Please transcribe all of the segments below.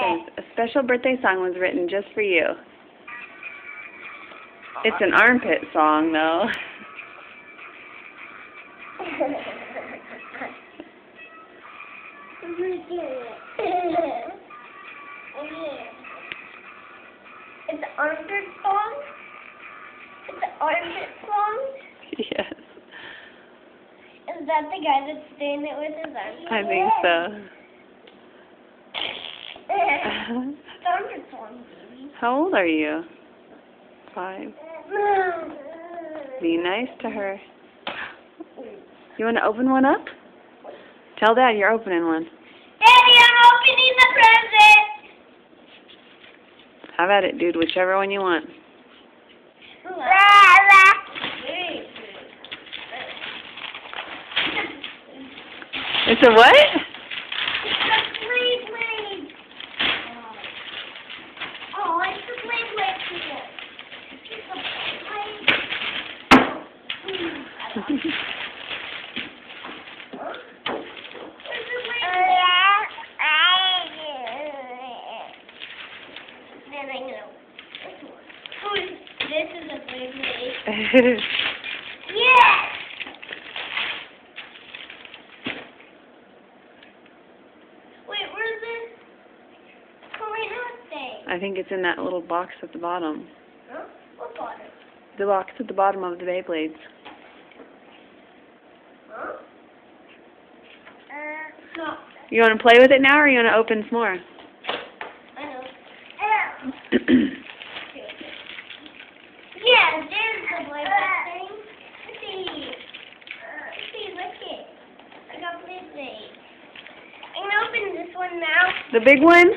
says, a special birthday song was written just for you. It's an armpit song, though. It's an armpit song? It's an armpit song? Yes. Is that the guy that's doing it with his armpit? I think so. It's armpit song, baby. How old are you? 5. Be nice to her. You want to open one up? Tell Dad you're opening one. Daddy, I'm opening the present! Have at it, dude. Whichever one you want. It's a what? It's a Beyblade. Oh, it's a Beyblade. It's a Beyblade. Then I'm gonna. This is a Beyblade. Yes! Wait, where's this coming out thing? I think it's in that little box at the bottom. Huh? What bottom? The box at the bottom of the Beyblades. Huh? No. You want to play with it now, or you want to open some more? I know. Yeah, there's the Beyblade thing. Let's see. Look it. I got Beyblade. I'm gonna open this one now. The big one?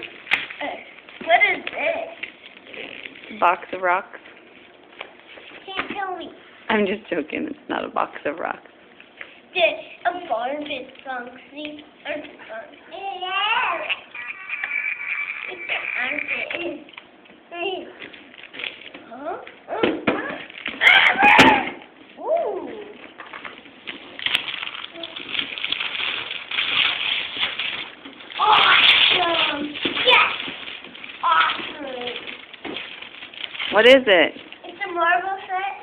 What is this? Box of rocks. Can't tell me. I'm just joking. It's not a box of rocks. A Barbie song. See? Or song. It's an armpit. Huh? Ooh. Awesome. Yes. Awesome. What is it? It's a marble set.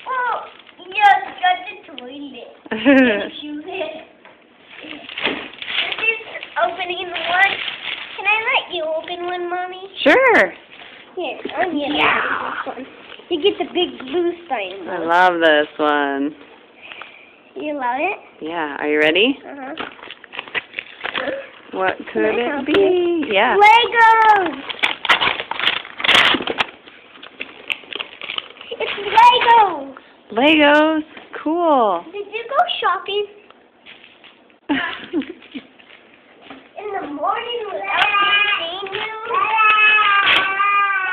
Oh, yes, got the toilet. Shoot it. This is opening one. Can I let you open one, Mommy? Sure. Here, I'm gonna open this one. You get the big blue sign. I love this one. You love it? Yeah. Are you ready? Uh-huh. What could I it help be? you? Yeah. Legos! It's Legos! Legos. Cool. Did you go shopping in the morning without me seeing you?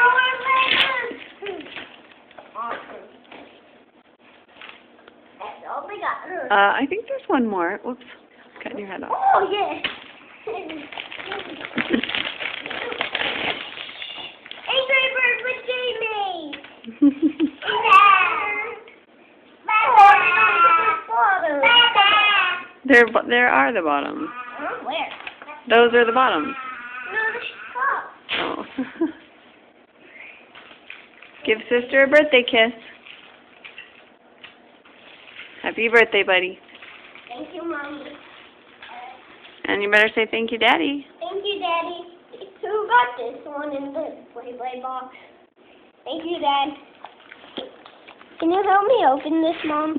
More Legos! Awesome. That's all we got. I think there's one more. Whoops. Cutting your head off. Oh, yeah. Angry Bird with Jamie! There are the bottoms. Where? Those are the bottoms. No, the top. Oh. Give sister a birthday kiss. Happy birthday, buddy. Thank you, Mommy. And you better say thank you, Daddy. Thank you, Daddy. Who got this one in the Beyblade box? Thank you, Dad. Can you help me open this, Mom?